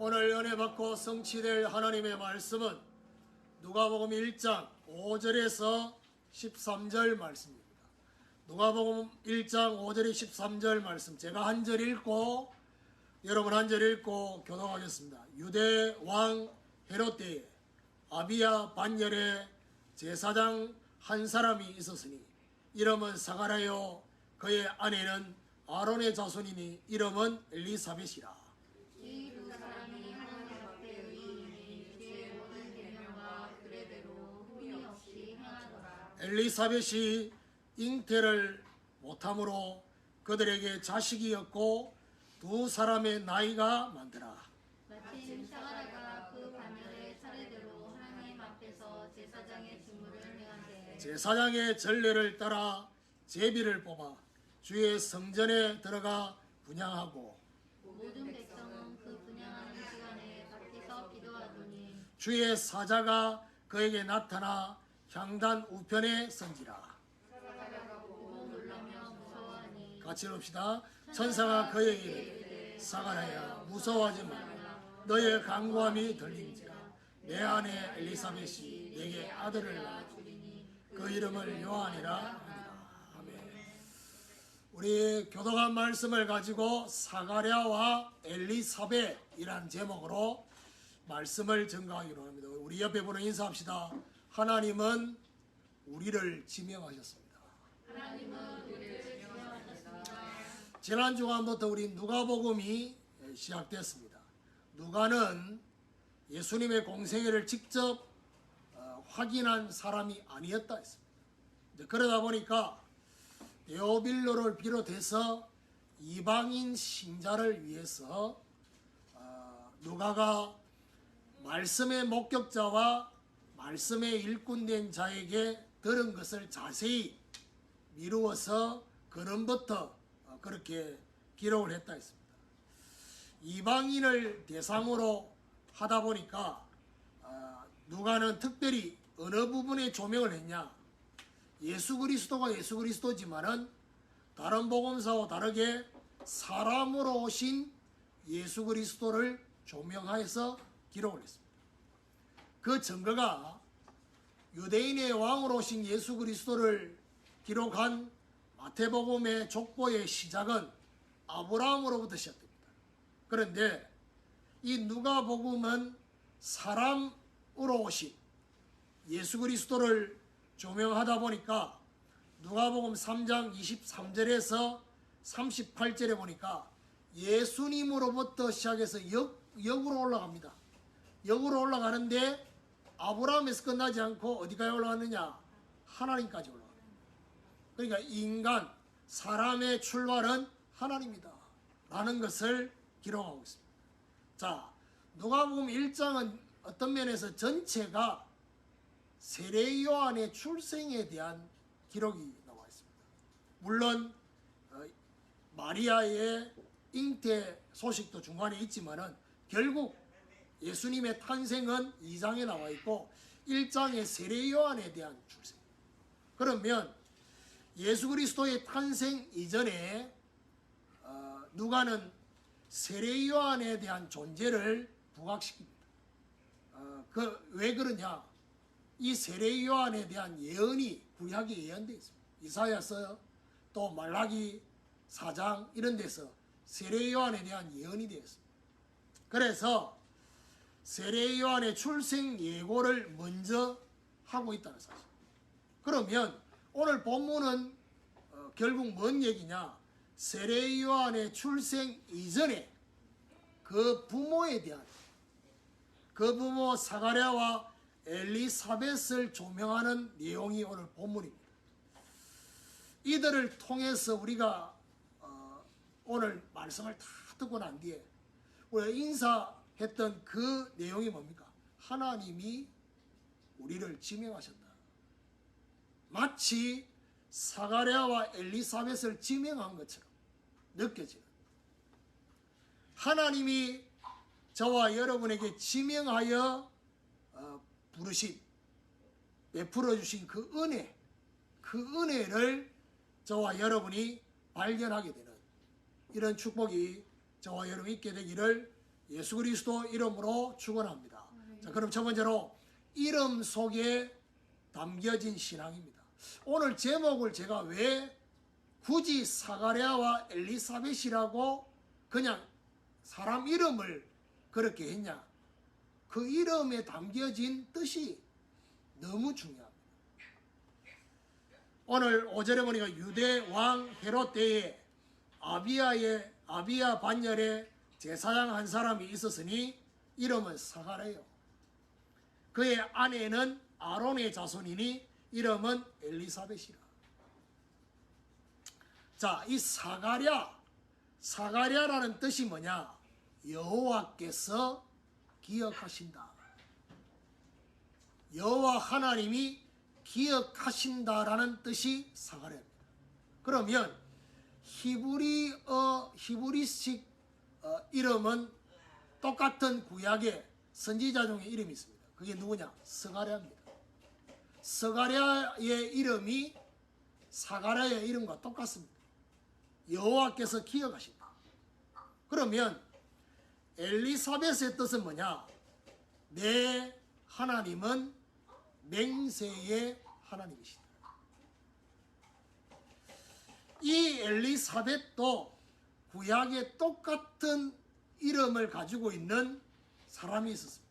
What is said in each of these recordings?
오늘 은혜 받고 성취될 하나님의 말씀은 누가복음 1장 5절에서 13절 말씀입니다. 누가복음 1장 5절에 13절 말씀, 제가 한 절 읽고 여러분 한 절 읽고 교독하겠습니다. 유대 왕 헤롯 때에 아비야 반열에 제사장 한 사람이 있었으니 이름은 사가랴요, 그의 아내는 아론의 자손이니 이름은 엘리사벳이라. 이 두 사람이 하나님 앞에 의인이니 주의 모든 계명과 규례대로 흠이 없이 행하더라. 엘리사벳이 잉태를 못함으로 그들에게 자식이 없고 두 사람의 나이가 많더라. 마침 사가랴가 그 반열에 차례대로 하나님 앞에서 제사장의 직무를 행하되 제사장의 전례를 따라 제비를 뽑아 주의 성전에 들어가 분향하고 모든 백성은 그 분향하는 시간에 밖에서 기도하더니 주의 사자가 그에게 나타나 향단 우편에 선지라. 사가랴가 보고 놀라며 무서워하니 같이 읽읍시다. 천사가 그에게 이르되 사가랴야 무서워하지 말라. 너의 간구함이 들린지라. 내 아내 엘리사벳이 내게 아들을 낳아 그 이름을 요한이라 하니라. 아멘. 우리 교독한 말씀을 가지고 사가랴와 엘리사벳이라는 제목으로 말씀을 전가하기로 합니다. 우리 옆에 분은 인사합시다. 하나님은 우리를 지명하셨습니다. 지난 주간부터 우리 누가복음이 시작됐습니다. 누가는 예수님의 공생애를 직접 확인한 사람이 아니었다 했습니다. 그러다 보니까 데오빌로를 비롯해서 이방인 신자를 위해서 누가가 말씀의 목격자와 말씀의 일꾼된 자에게 들은 것을 자세히 미루어서 근원부터 그렇게 기록을 했다 했습니다. 이방인을 대상으로 하다 보니까 누가는 특별히 어느 부분에 조명을 했냐, 예수 그리스도가 예수 그리스도지만은 다른 복음서와 다르게 사람으로 오신 예수 그리스도를 조명하여서 기록을 했습니다. 그 증거가 유대인의 왕으로 오신 예수 그리스도를 기록한 마태복음의 족보의 시작은 아브라함으로부터 시작됩니다. 그런데 이 누가복음은 사람으로 오신 예수 그리스도를 조명하다 보니까 누가복음 3장 23절에서 38절에 보니까 예수님으로부터 시작해서 역으로 올라갑니다. 역으로 올라가는데 아브라함에서 끝나지 않고 어디까지 올라갔느냐? 하나님까지 올라갑니다. 그러니까 인간, 사람의 출발은 하나님이다 라는 것을 기록하고 있습니다. 자, 누가복음 1장은 어떤 면에서 전체가 세례 요한의 출생에 대한 기록이 나와 있습니다. 물론 마리아의 잉태 소식도 중간에 있지만은 결국 예수님의 탄생은 2장에 나와 있고 1장의 세례 요한에 대한 출생. 그러면 예수 그리스도의 탄생 이전에 누가는 세례 요한에 대한 존재를 부각시킵니다. 왜 그러냐? 이 세례 요한에 대한 예언이 구약에 예언되어 있습니다. 이사야서 또 말라기 4장 이런 데서 세례 요한에 대한 예언이 되어 있습니다. 그래서 세례 요한의 출생 예고를 먼저 하고 있다는 사실. 그러면 오늘 본문은 결국 뭔 얘기냐? 세례 요한의 출생 이전에 그 부모에 대한, 그 부모 사가랴와 엘리사벳을 조명하는 내용이 오늘 본문입니다. 이들을 통해서 우리가 오늘 말씀을 다 듣고 난 뒤에 우리가 인사했던 그 내용이 뭡니까? 하나님이 우리를 지명하셨다. 마치 사가랴와 엘리사벳을 지명한 것처럼 느껴지는, 하나님이 저와 여러분에게 지명하여 부르신, 베풀어 주신 그 은혜를 저와 여러분이 발견하게 되는 이런 축복이 저와 여러분이 있게 되기를 예수 그리스도 이름으로 축원합니다. 자, 그럼 첫 번째로 이름 속에 담겨진 신앙입니다. 오늘 제목을 제가 왜 굳이 사가랴와 엘리사벳이라고 그냥 사람 이름을 그렇게 했냐? 그 이름에 담겨진 뜻이 너무 중요합니다. 오늘 5절에 보니까 유대 왕 헤롯 때에 아비야 반열에 제사장 한 사람이 있었으니 이름은 사가랴요. 그의 아내는 아론의 자손이니 이름은 엘리사벳이라. 자, 이 사가랴라는 뜻이 뭐냐? 여호와께서 기억하신다. 여호와 하나님이 기억하신다라는 뜻이 사가랴입니다. 그러면 히브리식 이름은 똑같은 구약의 선지자 중에 이름이 있습니다. 그게 누구냐? 스가랴입니다. 스가랴의 이름이 사가랴의 이름과 똑같습니다. 여호와께서 기억하신다. 그러면 엘리사벳의 뜻은 뭐냐? 내 하나님은 맹세의 하나님이시다. 이 엘리사벳도 구약의 똑같은 이름을 가지고 있는 사람이 있었습니다.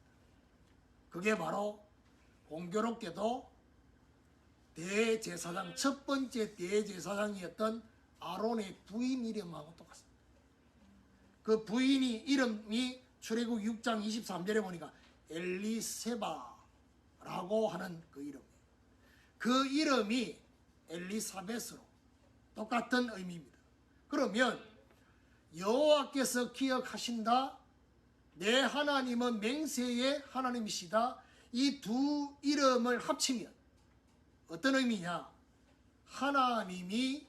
그게 바로 공교롭게도 대제사장, 첫 번째 대제사장이었던 아론의 부인 이름하고 똑같습니다. 그 부인이 이름이 출애굽 6장 23절에 보니까 엘리세바라고 하는 그 이름이에요. 그 이름이 엘리사벳으로 똑같은 의미입니다. 그러면 여호와께서 기억하신다, 내 하나님은 맹세의 하나님이시다, 이 두 이름을 합치면 어떤 의미냐? 하나님이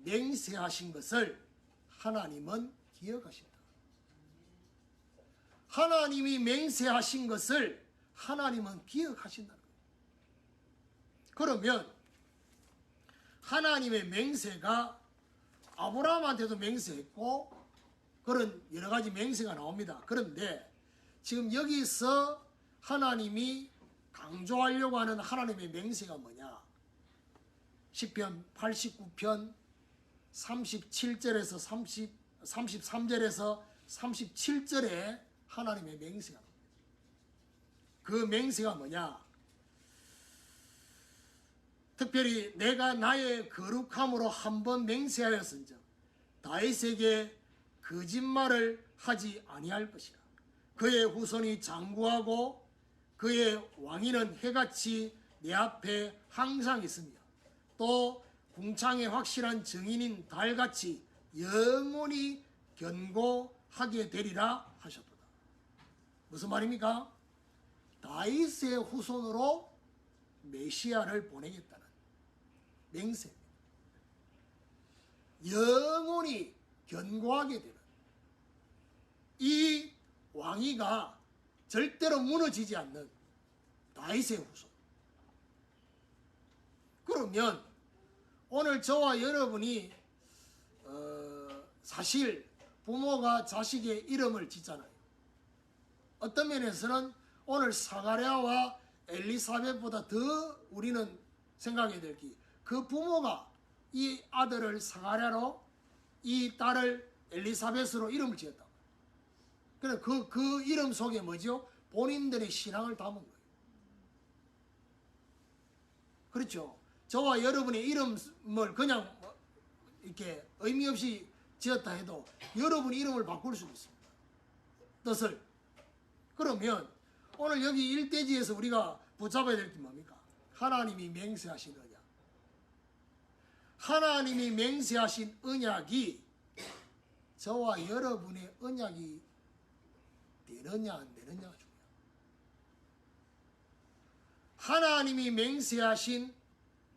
맹세하신 것을 하나님은 기억하신다. 하나님이 맹세하신 것을 하나님은 기억하신다는 거예요. 그러면 하나님의 맹세가 아브라함한테도 맹세했고 그런 여러 가지 맹세가 나옵니다. 그런데 지금 여기서 하나님이 강조하려고 하는 하나님의 맹세가 뭐냐? 시편 89편 37절에서 33절에서 37절에 하나님의 맹세가 나옵니다. 그 맹세가 뭐냐? 특별히 내가 나의 거룩함으로 한번 맹세하였은즉 다윗에게 거짓말을 하지 아니할 것이라. 그의 후손이 장구하고 그의 왕위는 해같이 내 앞에 항상 있으며 또 궁창의 확실한 증인인 달같이 영원히 견고하게 되리라 하셨도다. 무슨 말입니까? 다윗의 후손으로 메시아를 보내겠다는 맹세입니다. 영원히 견고하게 되는 이 왕위가 절대로 무너지지 않는 다윗의 후손. 그러면 오늘 저와 여러분이 사실 부모가 자식의 이름을 짓잖아요. 어떤 면에서는 오늘 사가랴와 엘리사벳보다 더 우리는 생각해야 될 게 그 부모가 이 아들을 사가랴로 이 딸을 엘리사벳으로 이름을 지었다. 그래 그 이름 속에 뭐죠? 본인들의 신앙을 담은 거예요. 그렇죠? 저와 여러분의 이름을 그냥 이렇게 의미 없이 지었다 해도 여러분의 이름을 바꿀 수 있습니다. 뜻을. 그러면 오늘 여기 일대지에서 우리가 붙잡아야 될 게 뭡니까? 하나님이 맹세하신 언약. 하나님이 맹세하신 언약이 저와 여러분의 언약이 되느냐 안 되느냐가 중요합니다. 하나님이 맹세하신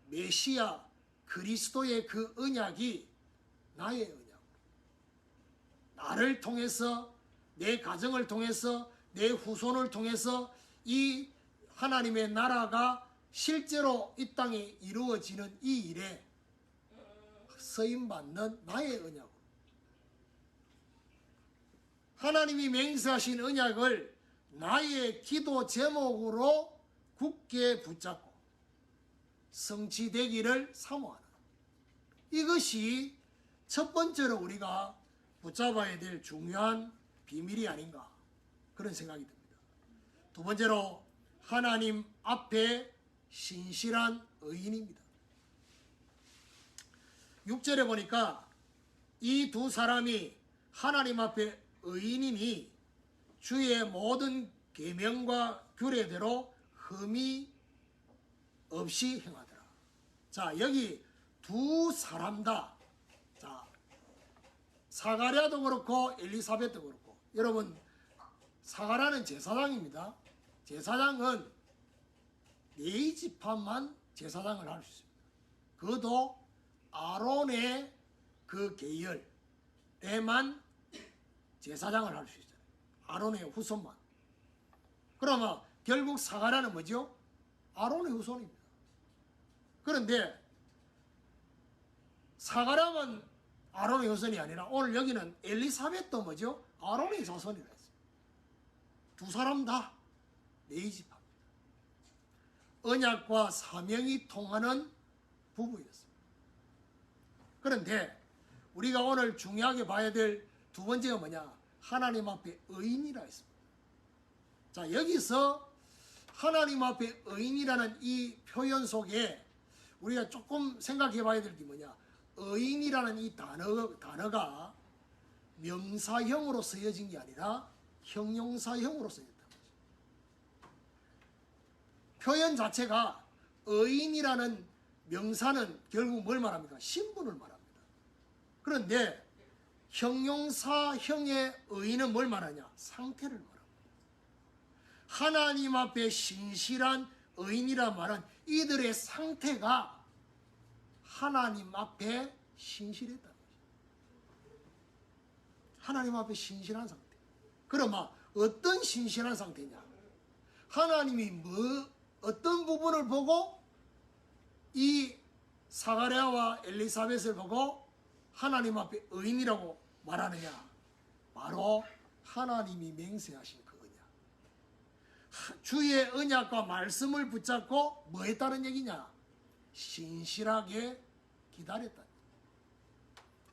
메시아 그리스도의 그 언약이 나의 언약. 나를 통해서 내 가정을 통해서 내 후손을 통해서 이 하나님의 나라가 실제로 이 땅에 이루어지는 이 일에 쓰임받는 나의 언약. 하나님이 맹세하신 언약을 나의 기도 제목으로 굳게 붙잡고 성취되기를 사모하는, 이것이 첫 번째로 우리가 붙잡아야 될 중요한 비밀이 아닌가, 그런 생각이 듭니다. 두 번째로 하나님 앞에 신실한 의인입니다. 6절에 보니까 이 두 사람이 하나님 앞에 의인이니 주의 모든 계명과 규례대로 흠이 없이 행하더라. 자, 여기 두 사람다. 자, 사가랴도 그렇고 엘리사벳도 그렇고, 여러분, 사가랴는 제사장입니다. 제사장은 네 지파만 제사장을 할 수 있습니다. 그것도 아론의 그 계열에만 제사장을 할 수 있어요. 아론의 후손만. 그러면 결국 사가랴는 뭐죠? 아론의 후손입니다. 그런데 사가랴만 아론의 후손이 아니라 오늘 여기는 엘리사벳도 뭐죠? 아론의 자손이라 했어요. 두 사람 다 네 지파입니다. 언약과 사명이 통하는 부부였습니다. 그런데 우리가 오늘 중요하게 봐야 될 두 번째가 뭐냐? 하나님 앞에 의인이라 했습니다. 자, 여기서 하나님 앞에 의인이라는 이 표현 속에 우리가 조금 생각해 봐야 될 게 뭐냐? 의인이라는 이 단어가 명사형으로 쓰여진 게 아니라 형용사형으로 쓰였다. 표현 자체가 의인이라는 명사는 결국 뭘 말합니까? 신분을 말합니다. 그런데 형용사형의 의인은 뭘 말하냐? 상태를 말합니다. 하나님 앞에 신실한 의인이란 말은 이들의 상태가 하나님 앞에 신실했다는 것입니다. 하나님 앞에 신실한 상태. 그러면 어떤 신실한 상태냐? 하나님이 어떤 부분을 보고 이 사가랴와 엘리사벳을 보고 하나님 앞에 의인이라고 말하느냐? 바로 하나님이 맹세하신 그 언약. 주의 언약과 말씀을 붙잡고 뭐 했다는 얘기냐? 신실하게 기다렸다.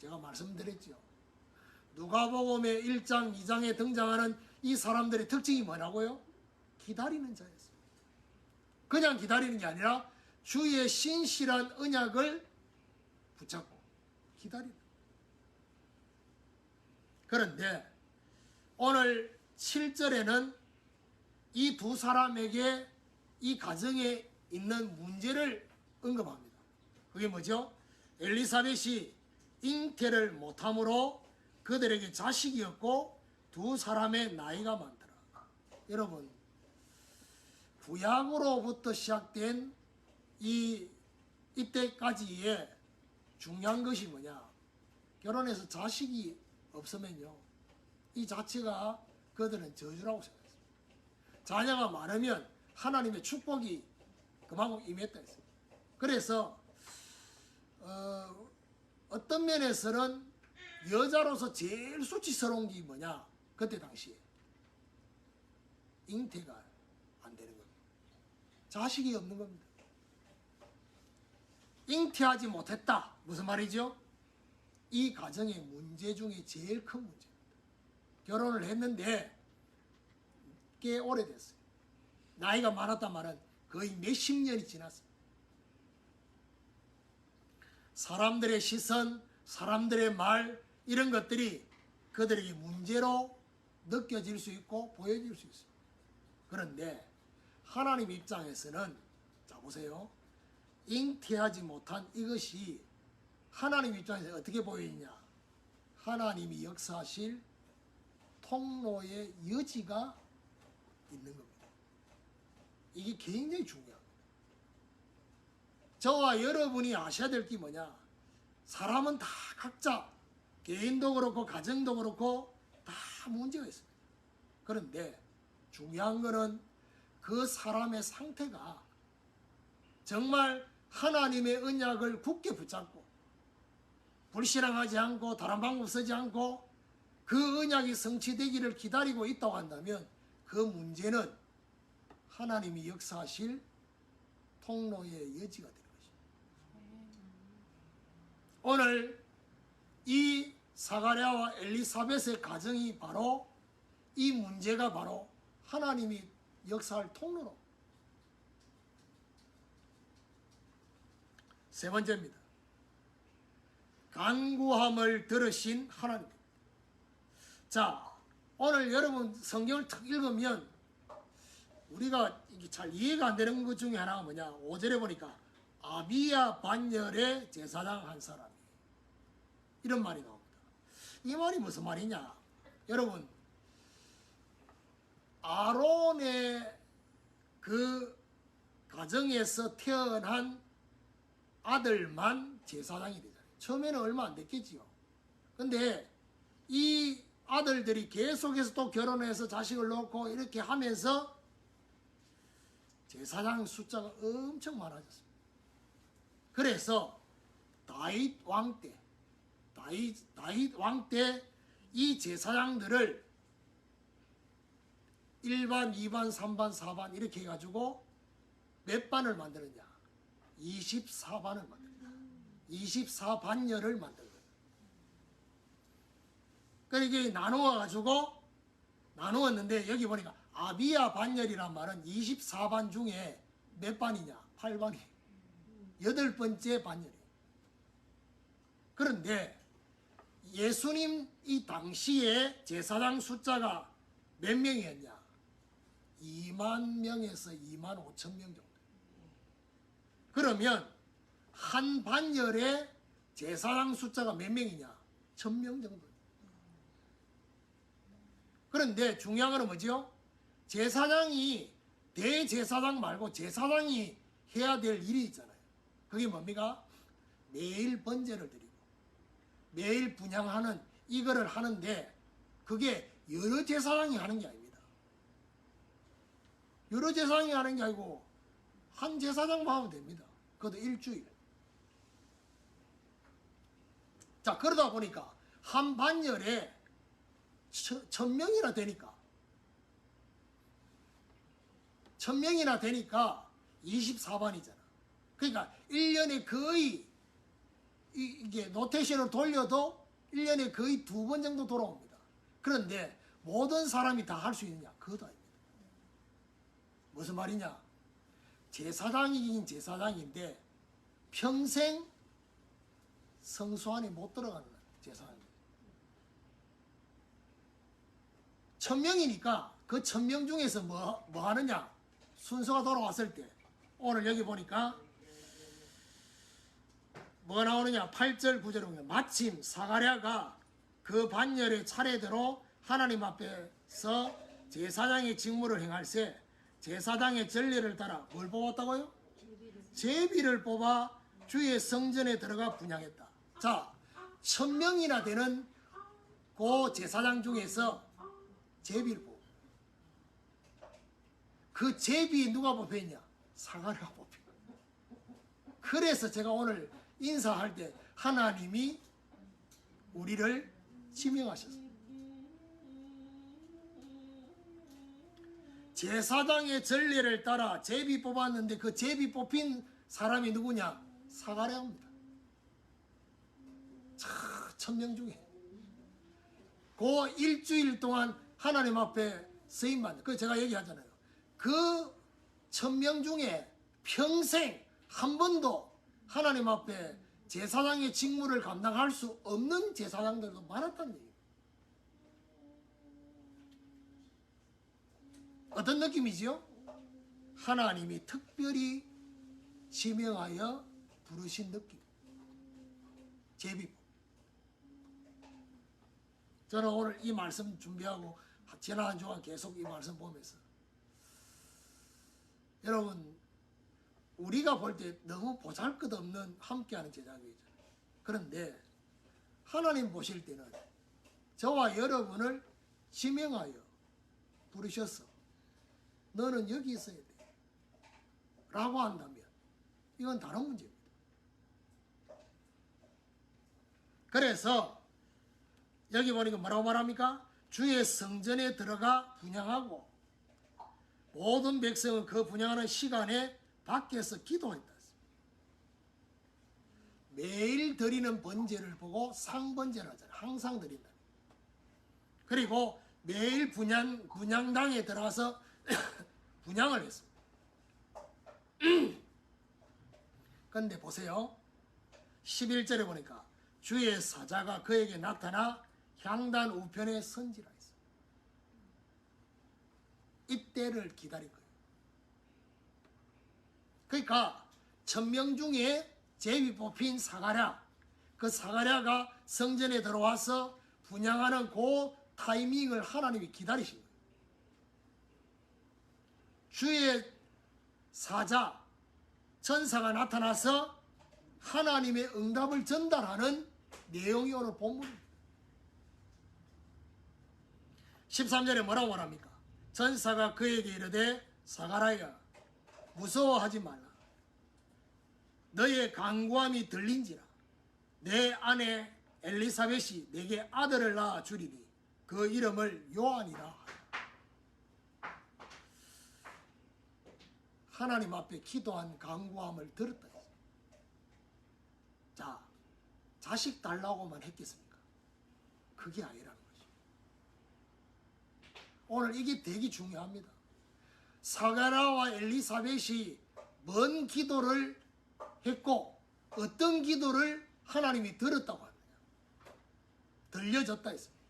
제가 말씀드렸죠. 누가복음의 1장, 2장에 등장하는 이 사람들의 특징이 뭐라고요? 기다리는 자였습니다. 그냥 기다리는 게 아니라 주의 신실한 언약을 붙잡고 기다리는. 그런데 오늘 7절에는 이 두 사람에게 이 가정에 있는 문제를 언급합니다. 그게 뭐죠? 엘리사벳이 잉태를 못함으로 그들에게 자식이 없고 두 사람의 나이가 많더라. 여러분, 구약으로부터 시작된 이때까지의 중요한 것이 뭐냐? 결혼해서 자식이 없으면요, 이 자체가 그들은 저주라고 생각했습니다. 자녀가 많으면 하나님의 축복이 그만큼 임했다 했습니다. 그래서 어떤 면에서는 여자로서 제일 수치스러운 게 뭐냐? 그때 당시에 잉태가 안 되는 겁니다. 자식이 없는 겁니다. 잉태하지 못했다. 무슨 말이죠? 이 가정의 문제 중에 제일 큰 문제입니다. 결혼을 했는데 꽤 오래됐어요. 나이가 많았단 말은 거의 몇십 년이 지났습니다. 사람들의 시선, 사람들의 말, 이런 것들이 그들에게 문제로 느껴질 수 있고 보여질 수 있습니다. 그런데 하나님 입장에서는, 자 보세요, 잉태하지 못한 이것이 하나님 입장에서 어떻게 보이느냐? 하나님이 역사하실 통로의 여지가 있는 겁니다. 이게 굉장히 중요합니다. 저와 여러분이 아셔야 될 게 뭐냐? 사람은 다 각자 개인도 그렇고 가정도 그렇고 다 문제가 있습니다. 그런데 중요한 거는 그 사람의 상태가 정말 하나님의 언약을 굳게 붙잡고 불신앙하지 않고 다른 방법 쓰지 않고 그 언약이 성취되기를 기다리고 있다고 한다면 그 문제는 하나님이 역사하실 통로의 여지가 되는 것입니다. 오늘 이 사가랴와 엘리사벳의 가정이 바로 이 문제가 바로 하나님이 역사할 통로로. 세 번째입니다. 간구함을 들으신 하나님. 자, 오늘 여러분 성경을 탁 읽으면 우리가 이게 잘 이해가 안 되는 것 중에 하나가 뭐냐? 5절에 보니까 아비야 반열의 제사장 한 사람이, 이런 말이 나옵니다. 이 말이 무슨 말이냐? 여러분, 아론의 그 가정에서 태어난 아들만 제사장이 되잖아요. 처음에는 얼마 안 됐겠지요. 근데 이 아들들이 계속해서 또 결혼해서 자식을 낳고 이렇게 하면서 제사장 숫자가 엄청 많아졌습니다. 그래서 다윗 왕 때 이 제사장들을 1반, 2반, 3반, 4반 이렇게 해가지고 몇 반을 만드느냐? 24반을 만듭니다. 24반열을 만든 거예요. 그러니까 이게 나누었는데 여기 보니까 아비야 반열이란 말은 24반 중에 몇 반이냐? 8반이. 8번째 반열이에요. 그런데 예수님 이 당시에 제사장 숫자가 몇 명이었냐? 2만 명에서 2만 5천 명 정도. 그러면 한 반열에 제사장 숫자가 몇 명이냐? 1000명 정도. 그런데 중요한 건 뭐죠? 제사장이 대제사장 말고 제사장이 해야 될 일이 있잖아요. 그게 뭡니까? 매일 번제를 드리고 매일 분향하는 이거를 하는데 그게 여러 제사장이 하는 게 아닙니다. 여러 제사장이 하는 게 아니고 한 제사장만 하면 됩니다. 그것도 일주일. 자, 그러다 보니까 한 반열에 1000명이나 되니까 1000명이나 되니까 24반이잖아. 그러니까 1년에 거의 이게 노테이션을 돌려도 1년에 거의 2번 정도 돌아옵니다. 그런데 모든 사람이 다 할 수 있느냐? 그것도 아닙니다. 무슨 말이냐? 제사장이긴 제사장인데 평생 성소 안에 못 들어가는 제사장입니다. 1000명이니까 그 1000명 중에서 뭐 하느냐? 순서가 돌아왔을 때 오늘 여기 보니까 뭐 나오느냐? 8절 9절에 보면 마침 사가랴가 그 반열의 차례대로 하나님 앞에서 제사장의 직무를 행할세 제사장의 전례를 따라 뭘 뽑았다고요? 제비를 뽑아 주의 성전에 들어가 분향했다. 자, 1000명이나 되는 그 제사장 중에서 제비를 뽑아. 그 제비 누가 뽑혔냐? 사가랴가 뽑혔다. 그래서 제가 오늘 인사할 때 하나님이 우리를 지명하셨습니다. 제사장의 전례를 따라 제비 뽑았는데 그 제비 뽑힌 사람이 누구냐? 사가랴입니다. 1000명 중에 그 일주일 동안 하나님 앞에 쓰임받는, 그 제가 얘기하잖아요. 그 1000명 중에 평생 한 번도 하나님 앞에 제사장의 직무를 감당할 수 없는 제사장들도 많았다는 얘기예요. 어떤 느낌이지요? 하나님이 특별히 지명하여 부르신 느낌. 제비. 저는 오늘 이 말씀 준비하고 지난 한 주간 계속 이 말씀 보면서 여러분, 우리가 볼 때 너무 보잘것없는 함께하는 제자교회잖아요. 그런데 하나님 보실 때는 저와 여러분을 지명하여 부르셨어. 너는 여기 있어야 돼. 라고 한다면 이건 다른 문제입니다. 그래서 여기 보니까 뭐라고 말합니까? 주의 성전에 들어가 분향하고 모든 백성은 그 분향하는 시간에 밖에서 기도했다. 매일 드리는 번제를 보고 상번제를 하잖아요. 항상 드린다. 그리고 매일 분향당에 들어가서 분향을 했습니다. 그런데 보세요. 11절에 보니까 주의 사자가 그에게 나타나 향단 우편에 선지라 했어요. 이때를 기다린 거예요. 그러니까 1000명 중에 제비 뽑힌 사가랴, 그 사가랴가 성전에 들어와서 분향하는 그 타이밍을 하나님이 기다리신 거예요. 주의 사자, 천사가 나타나서 하나님의 응답을 전달하는 내용이 오늘 본문입니다. 13절에 뭐라고 말합니까? 천사가 그에게 이르되 사가랴야 무서워하지 말라. 너의 간구함이 들린지라. 내 아내 엘리사벳이 내게 아들을 낳아 주리니 그 이름을 요한이라. 하나님 앞에 기도한 간구함을 들었다. 자, 자식 달라고만 했겠습니까? 그게 아니라는 것이죠. 오늘 이게 되게 중요합니다. 사가랴와 엘리사벳이 뭔 기도를 했고 어떤 기도를 하나님이 들었다고 합니다. 들려졌다 했습니다.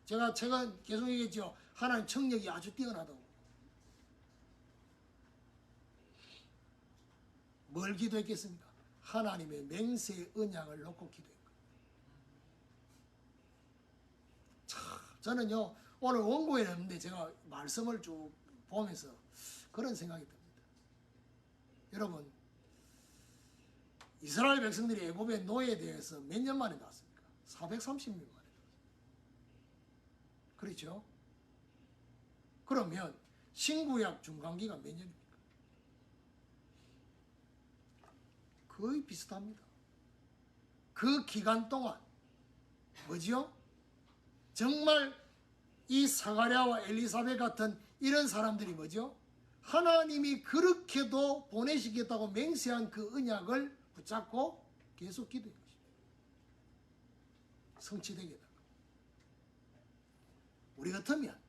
제가 최근 계속 얘기했죠. 하나님 청력이 아주 뛰어나다고. 뭘 기도했겠습니까? 하나님의 맹세의 언약을 놓고 기도했고. 저는요 오늘 원고에 없는데 제가 말씀을 쭉 보면서 그런 생각이 듭니다. 여러분, 이스라엘 백성들이 애굽의 노예에 대해서 몇 년 만에 나왔습니까? 430년 만에 나왔습니다. 그렇죠? 그러면 신구약 중간기가 몇 년입니까? 거의 비슷합니다. 그 기간 동안 뭐지요? 정말 이 사가랴와 엘리사벳 같은 이런 사람들이 뭐죠? 하나님이 그렇게도 보내시겠다고 맹세한 그 언약을 붙잡고 계속 기도한 것입니다. 성취되게 해달라. 우리 같으면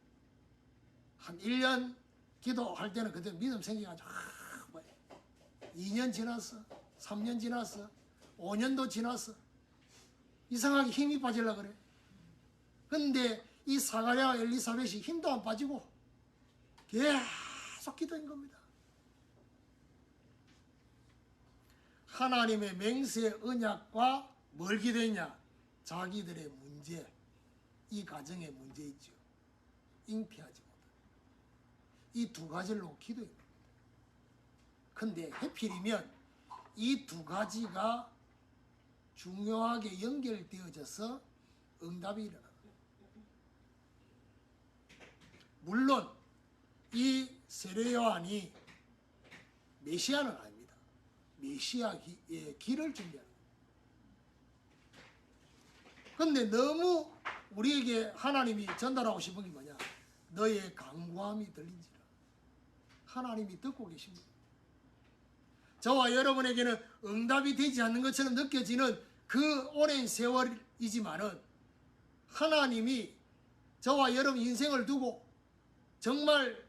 한 1년 기도할 때는 그때 믿음 생겨가지고 2년 지났어, 3년 지났어, 5년도 지났어. 이상하게 힘이 빠지려고 그래. 근데 이 사가랴와 엘리사벳이 힘도 안 빠지고 계속 기도한 겁니다. 하나님의 맹세의 언약과 뭘 기도했냐? 자기들의 문제, 이 가정의 문제 있죠. 잉피하지 못한 이 두 가지를 놓고 기도한 겁니다. 근데 해필이면 이 두 가지가 중요하게 연결되어져서 응답이 일어납니다. 물론 이 세례 요한이 메시아는 아닙니다. 메시아의 길을 준비하는 겁니다. 그런데 너무 우리에게 하나님이 전달하고 싶은 게 뭐냐? 너의 간구함이 들린지라. 하나님이 듣고 계십니다. 저와 여러분에게는 응답이 되지 않는 것처럼 느껴지는 그 오랜 세월이지만은 하나님이 저와 여러분 인생을 두고 정말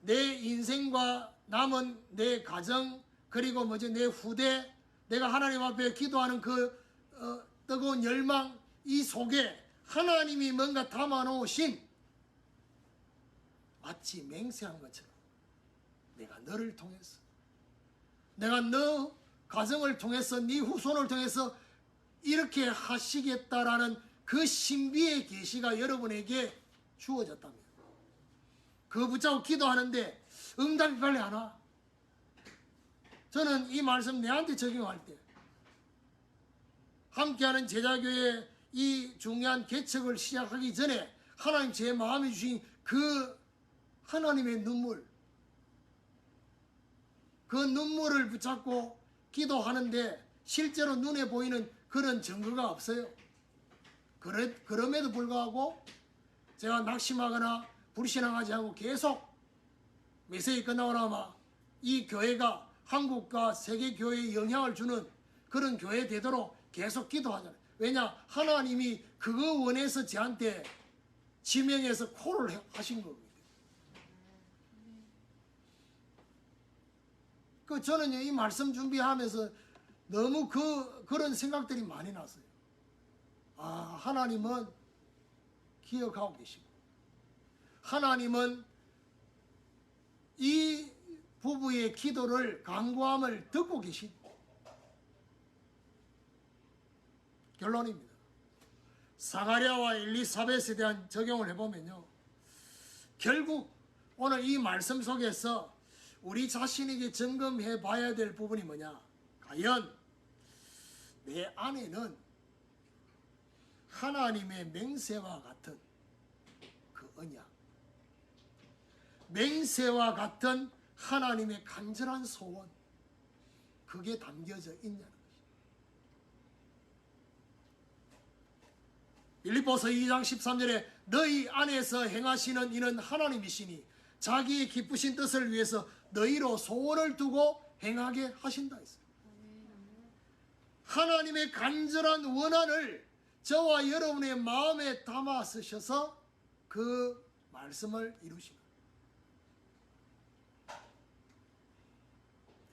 내 인생과 남은 내 가정 그리고 내 후대 내가 하나님 앞에 기도하는 그 뜨거운 열망 이 속에 하나님이 뭔가 담아놓으신 마치 맹세한 것처럼 내가 너를 통해서 내가 너 가정을 통해서 네 후손을 통해서 이렇게 하시겠다라는 그 신비의 계시가 여러분에게 주어졌답니다. 그거 붙잡고 기도하는데 응답이 빨리 안 와. 저는 이 말씀 내한테 적용할 때 함께하는 제자교회 이 중요한 개척을 시작하기 전에 하나님 제 마음에 주신 그 하나님의 눈물 그 눈물을 붙잡고 기도하는데 실제로 눈에 보이는 그런 증거가 없어요. 그럼에도 불구하고 제가 낙심하거나 불신앙하지 않고 계속 메시지 끝나고 나면 이 교회가 한국과 세계 교회에 영향을 주는 그런 교회 되도록 계속 기도하잖아요. 왜냐? 하나님이 그거 원해서 저한테 지명해서 콜을 하신 겁니다. 저는 이 말씀 준비하면서 너무 그런 생각들이 많이 났어요. 아, 하나님은 기억하고 계시고, 하나님은 이 부부의 기도를, 간구함을 듣고 계시고, 결론입니다. 사가랴와 엘리사벳에 대한 적용을 해보면요, 결국 오늘 이 말씀 속에서 우리 자신에게 점검해 봐야 될 부분이 뭐냐? 과연 내 안에는 하나님의 맹세와 같은 그 언약, 맹세와 같은 하나님의 간절한 소원, 그게 담겨져 있냐는 것입니다. 빌립보서 2장 13절에 너희 안에서 행하시는 이는 하나님이시니 자기의 기쁘신 뜻을 위해서 너희로 소원을 두고 행하게 하신다 했어요. 하나님의 간절한 원한을 저와 여러분의 마음에 담아 쓰셔서 그 말씀을 이루시는.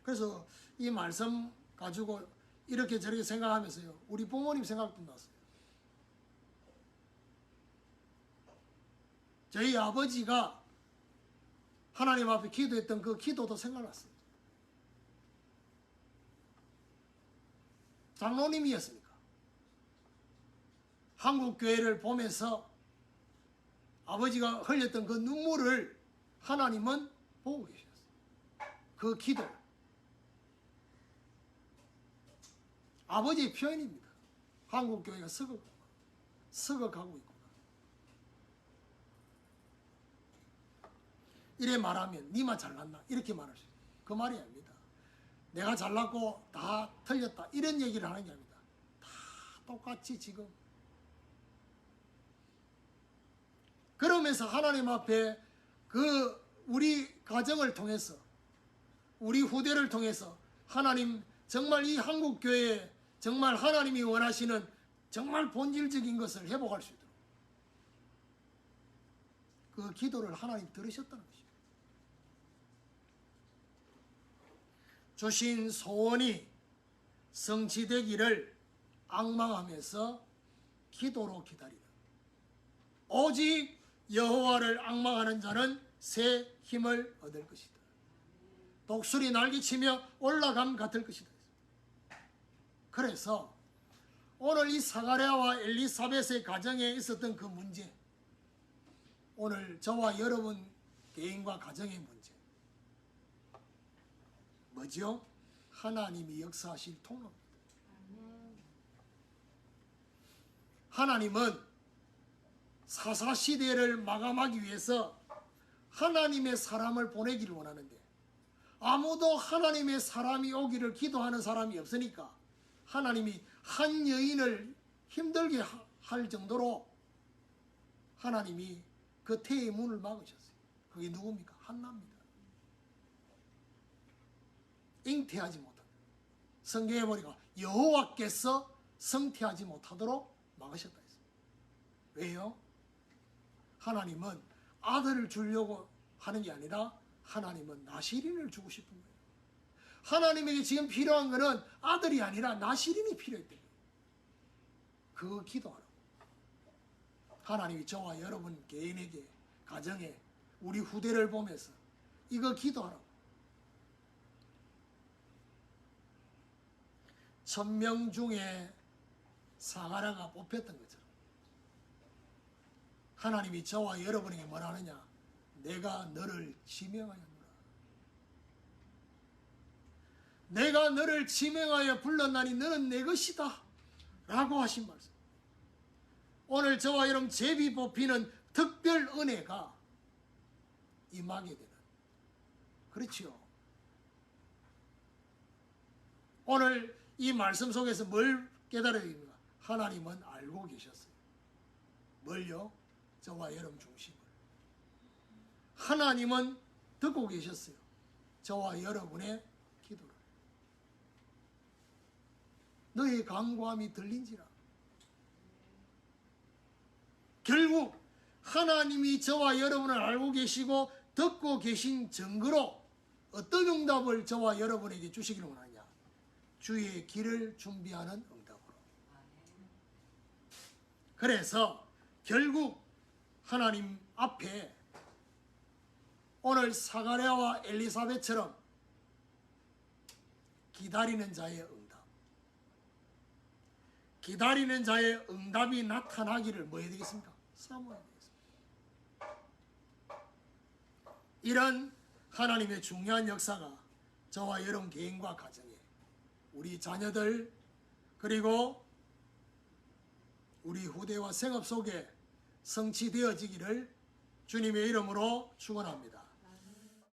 그래서 이 말씀 가지고 이렇게 저렇게 생각하면서요, 우리 부모님 생각도 났어요. 저희 아버지가 하나님 앞에 기도했던 그 기도도 생각났어요. 장로님이었으니까 한국교회를 보면서 아버지가 흘렸던 그 눈물을 하나님은 보고 계셨어요. 그 기도, 아버지의 표현입니다. 한국교회가 썩어가고 있고, 이래 말하면 니만 잘났나 이렇게 말할 수 있어요. 그 말이 아닙니다. 내가 잘났고 다 틀렸다 이런 얘기를 하는 게 아닙니다. 다 똑같이 지금. 그러면서 하나님 앞에 그 우리 가정을 통해서, 우리 후대를 통해서 하나님 정말 이 한국교회에 정말 하나님이 원하시는 정말 본질적인 것을 회복할 수 있도록 그 기도를 하나님 들으셨다는 것입니다. 주신 소원이 성취되기를 앙망하면서 기도로 기다리는, 오직 여호와를 앙망하는 자는 새 힘을 얻을 것이다. 독수리 날개치며 올라감 같을 것이다. 그래서 오늘 이 사가랴와 엘리사벳의 가정에 있었던 그 문제, 오늘 저와 여러분 개인과 가정의 문제 뭐죠? 하나님이 역사하실 통로입니다. 하나님은 사사시대를 마감하기 위해서 하나님의 사람을 보내기를 원하는데, 아무도 하나님의 사람이 오기를 기도하는 사람이 없으니까 하나님이 한 여인을 힘들게 할 정도로 하나님이 그 태의 문을 막으셨어요. 그게 누굽니까? 한나입니다. 잉태하지 못한, 성경에 보니까 여호와께서 성태하지 못하도록 막으셨다 했습니다. 왜요? 하나님은 아들을 주려고 하는 게 아니라 하나님은 나시린을 주고 싶은 거예요. 하나님에게 지금 필요한 것은 아들이 아니라 나시린이 필요했던 거예요. 그거 기도하라고. 하나님이 저와 여러분 개인에게, 가정에, 우리 후대를 보면서 이거 기도하라고. 1000명 중에 사가랴가 뽑혔던 것처럼 하나님이 저와 여러분에게 뭐라 하느냐? 내가 너를 지명하였노라. 내가 너를 지명하여 불렀나니 너는 내 것이다 라고 하신 말씀. 오늘 저와 여러분 제비 뽑히는 특별 은혜가 임하게 되는, 그렇지요. 오늘 이 말씀 속에서 뭘 깨달아야 됩니까? 하나님은 알고 계셨어요. 뭘요? 저와 여러분 중심을. 하나님은 듣고 계셨어요. 저와 여러분의 기도를. 너의 간구함이 들린지라. 결국 하나님이 저와 여러분을 알고 계시고 듣고 계신 증거로 어떤 응답을 저와 여러분에게 주시기를 원하냐? 주의 길을 준비하는 응답으로. 그래서 결국 하나님 앞에 오늘 사가랴와 엘리사벳처럼 기다리는 자의 응답, 기다리는 자의 응답이 나타나기를 뭐 해야 되겠습니까? 사모해야 되겠습니다. 이런 하나님의 중요한 역사가 저와 여러분 개인과 가정에, 우리 자녀들 그리고 우리 후대와 생업 속에 성취되어지기를 주님의 이름으로 축원합니다.